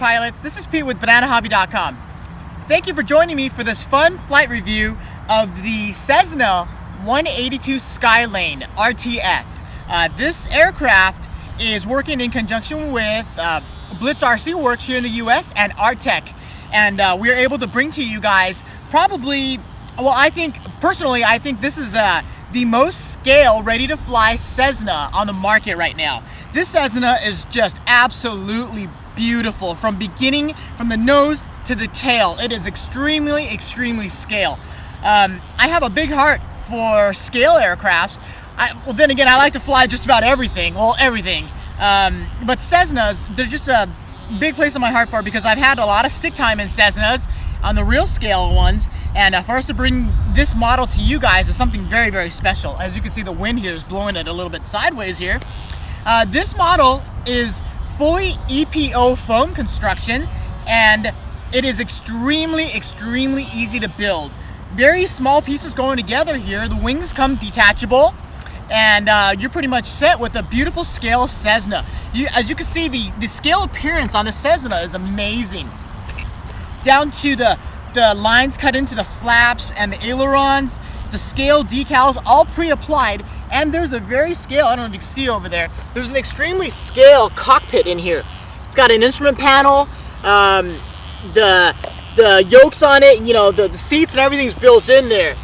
pilots, this is Pete with BananaHobby.com. Thank you for joining me for this fun flight review of the Cessna 182 Skylane RTF. This aircraft is working in conjunction with Blitz RC Works here in the US and Artec, and we're able to bring to you guys probably, well, I think this is the most scale ready to fly Cessna on the market right now. This Cessna is just absolutely beautiful from the nose to the tail. It is extremely scale. I have a big heart for scale aircrafts. Well, then again, I like to fly just about everything. Well, everything. But Cessnas, they're just a big place in my heart for, because I've had a lot of stick time in Cessnas on the real scale ones, and for us to bring this model to you guys is something very special. As you can see, the wind here is blowing it a little bit sideways here. This model is fully EPO foam construction, and it is extremely easy to build. Very small pieces going together here. The wings come detachable, and you're pretty much set with a beautiful scale Cessna. As you can see, the scale appearance on the Cessna is amazing. Down to the lines cut into the flaps and the ailerons, the scale decals all pre-applied, and there's a very scale, I don't know if you can see over there, there's an extremely scale cockpit in here. It's got an instrument panel, the yokes on it, you know, the seats and everything's built in there.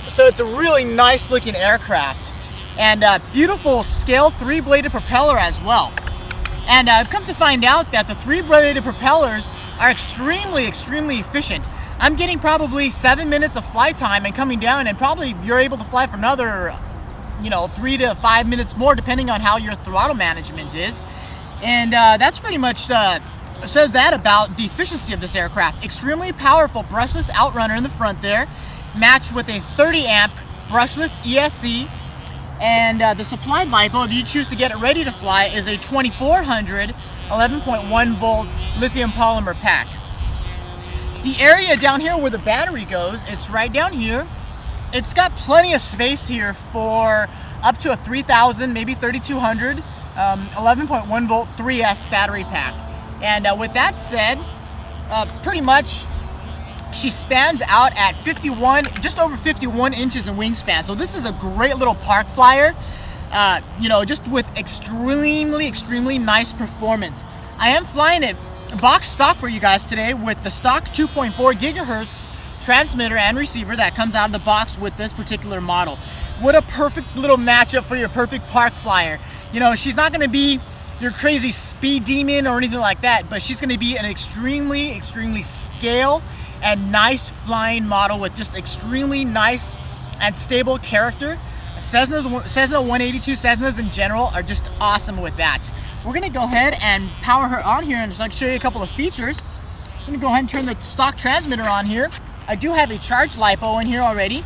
So it's a really nice looking aircraft, and beautiful scale 3-bladed propeller as well. And I've come to find out that the 3-bladed propellers are extremely efficient. I'm getting probably 7 minutes of flight time and coming down, and probably you're able to fly for another, 3 to 5 minutes more, depending on how your throttle management is. And that's pretty much says that about the efficiency of this aircraft. Extremely powerful brushless outrunner in the front there, matched with a 30 amp brushless ESC, and the supplied LiPo, if you choose to get it ready to fly, is a 2400 11.1 volt lithium polymer pack. The area down here where the battery goes, it's right down here. It's got plenty of space here for up to a 3000, maybe 3200, 11.1 volt 3S battery pack. And with that said, pretty much she spans out at 51, just over 51 inches in wingspan. So this is a great little park flyer, just with extremely nice performance. I am flying it box stock for you guys today with the stock 2.4 gigahertz transmitter and receiver that comes out of the box with this particular model. What a perfect little matchup for your perfect park flyer. She's not going to be your crazy speed demon or anything like that, but she's going to be an extremely scale and nice flying model with just extremely nice and stable character. Cessna 182 Cessnas in general are just awesome with that. We're going to go ahead and power her on here and just show you a couple of features. I'm going to go ahead and turn the stock transmitter on here. I do have a charged LiPo in here already,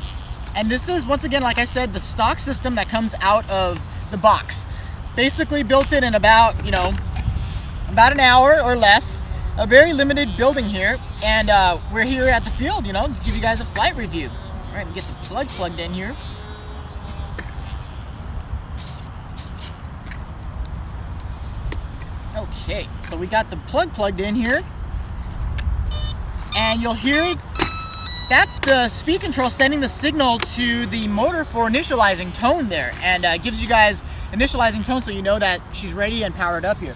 and this is, once again, like I said, the stock system that comes out of the box. Basically built in about an hour or less. A very limited building here, and we're here at the field, to give you guys a flight review. All right, get the plug plugged in here. Okay, so we got the plug plugged in here, and you'll hear that's the speed control sending the signal to the motor for initializing tone there, and gives you guys initializing tone so you know that she's ready and powered up here.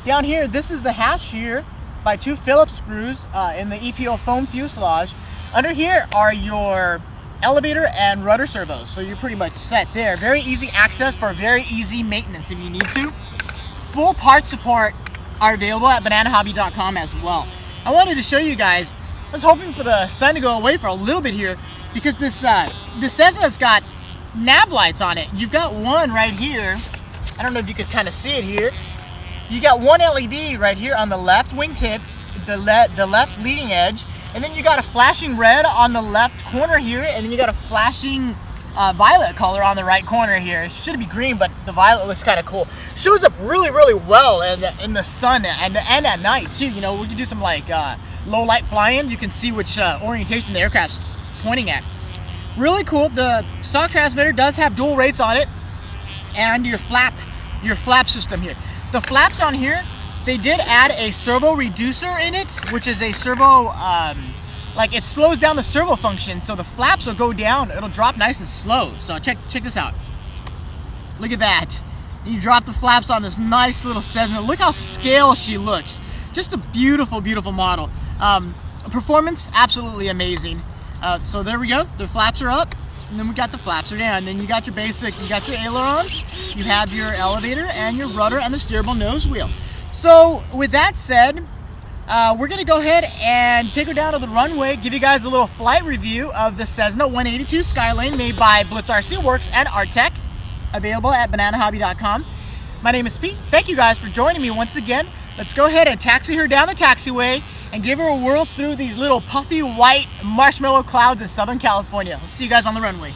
Down here, this is the hatch here by 2 Phillips screws in the EPO foam fuselage. Under here are your elevator and rudder servos, so you're pretty much set there. Very easy access for very easy maintenance if you need to. Full part support are available at BananaHobby.com as well. I wanted to show you guys, I was hoping for the sun to go away for a little bit here, because this Cessna's got nav lights on it. You've got one right here. I don't know if you could kind of see it here. You got one LED right here on the left wingtip, the left leading edge, and then you got a flashing red on the left corner here, and then you got a flashing violet color on the right corner here. It should be green, but the violet looks kind of cool. Shows up really well in the sun and at night too. We can do some low light flying. You can see which orientation the aircraft's pointing at. Really cool. The stock transmitter does have dual rates on it, and your flap system here. The flaps on here They did add a servo reducer in it, which is a servo, like it slows down the servo function, so the flaps will go down. It'll drop nice and slow. So check this out. Look at that. You drop the flaps on this nice little Cessna. Look how scale she looks. Just a beautiful, beautiful model. Performance, absolutely amazing. So there we go. The flaps are up, and then we got the flaps are down. And then you got your basic, you got your ailerons, you have your elevator and your rudder and the steerable nose wheel. So with that said, we're gonna go ahead and take her down to the runway, give you guys a little flight review of the Cessna 182 Skylane made by Blitz RC Works and Artec, available at bananahobby.com. My name is Pete. Thank you guys for joining me once again. Let's go ahead and taxi her down the taxiway and give her a whirl through these little puffy white marshmallow clouds in Southern California. We'll see you guys on the runway.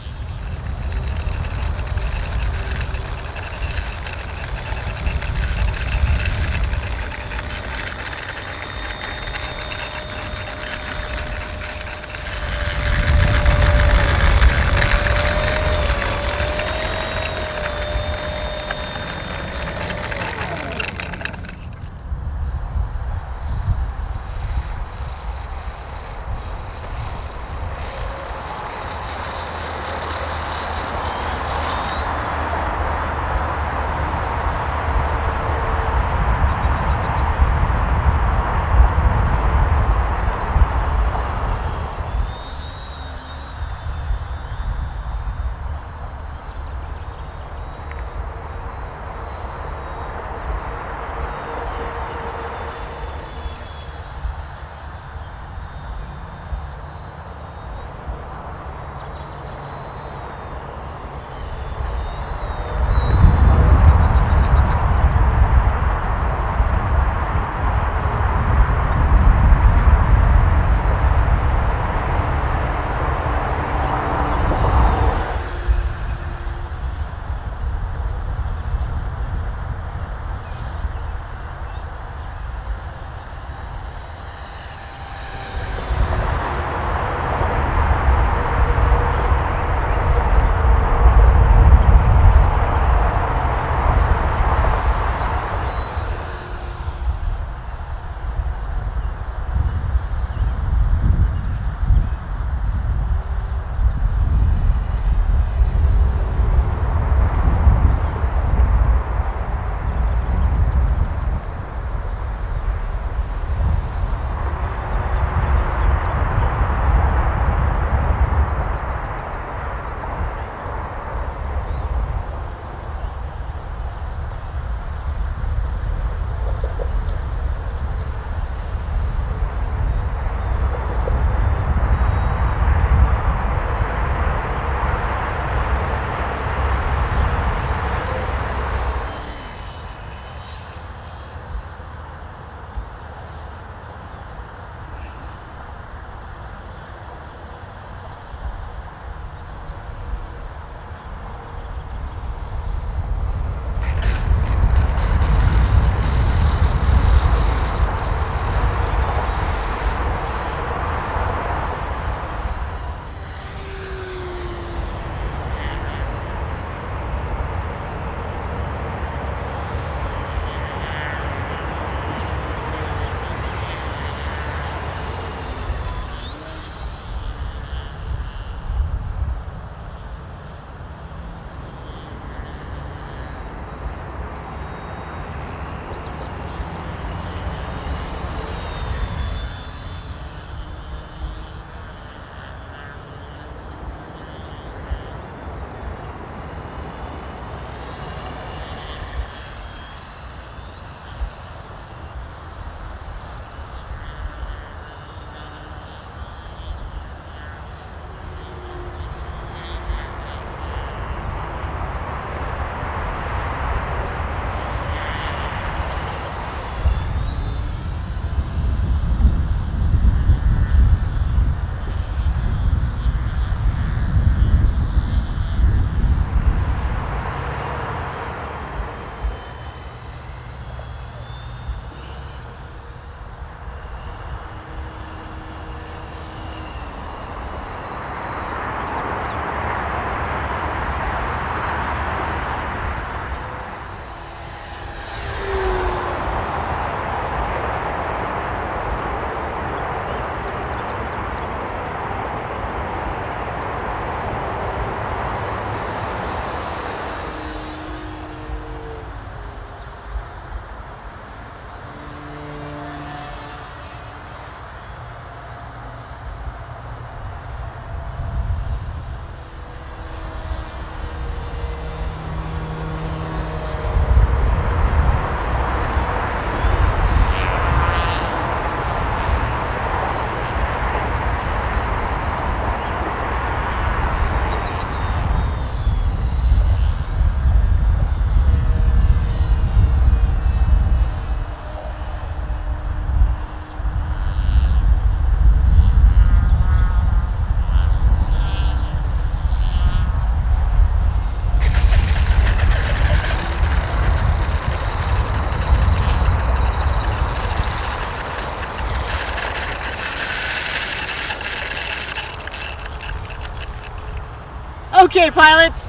Okay, pilots,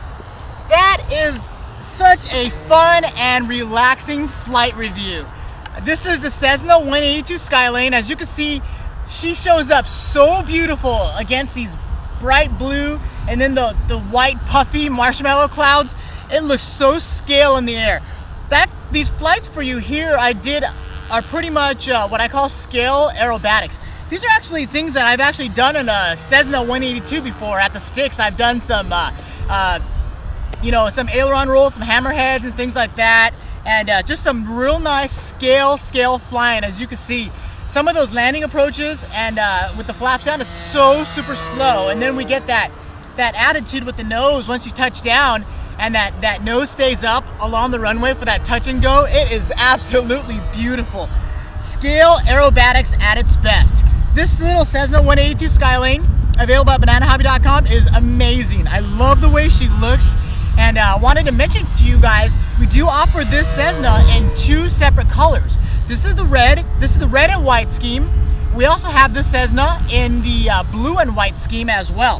that is such a fun and relaxing flight review. This is the Cessna 182 Skylane. As you can see, she shows up so beautiful against these bright blue and then the white puffy marshmallow clouds. It looks so scale in the air. These flights for you here are pretty much what I call scale aerobatics. These are actually things that I've actually done in a Cessna 182 before at the sticks. I've done some some aileron rolls, some hammerheads and things like that, and just some real nice scale flying. As you can see, some of those landing approaches and with the flaps down is so super slow, and then we get that attitude with the nose once you touch down, and that nose stays up along the runway for that touch and go. It is absolutely beautiful. Scale aerobatics at its best. This little Cessna 182 Skylane, available at bananahobby.com, is amazing. I love the way she looks, and I wanted to mention to you guys, we do offer this Cessna in two separate colors. This is the red and white scheme. We also have this Cessna in the blue and white scheme as well.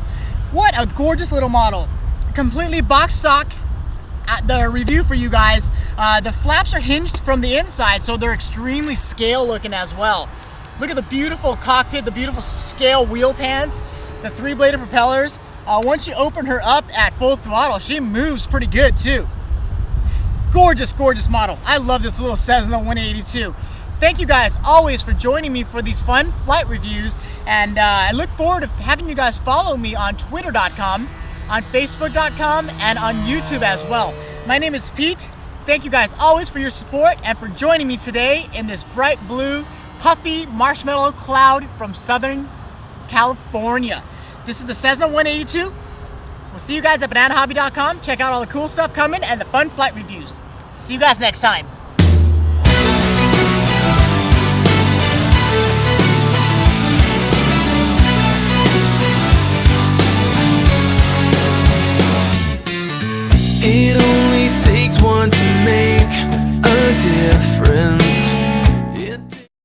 What a gorgeous little model. Completely box stock. At the review for you guys, the flaps are hinged from the inside, so they're extremely scale looking as well. Look at the beautiful cockpit, the beautiful scale wheel pans, the 3-bladed propellers. Once you open her up at full throttle, she moves pretty good too. Gorgeous model. I love this little Cessna 182. Thank you guys always for joining me for these fun flight reviews, and I look forward to having you guys follow me on twitter.com, on facebook.com, and on YouTube as well. My name is Pete. Thank you guys always for your support and for joining me today in this bright blue puffy marshmallow cloud from Southern California. This is the Cessna 182. We'll see you guys at bananahobby.com. Check out all the cool stuff coming and the fun flight reviews. See you guys next time.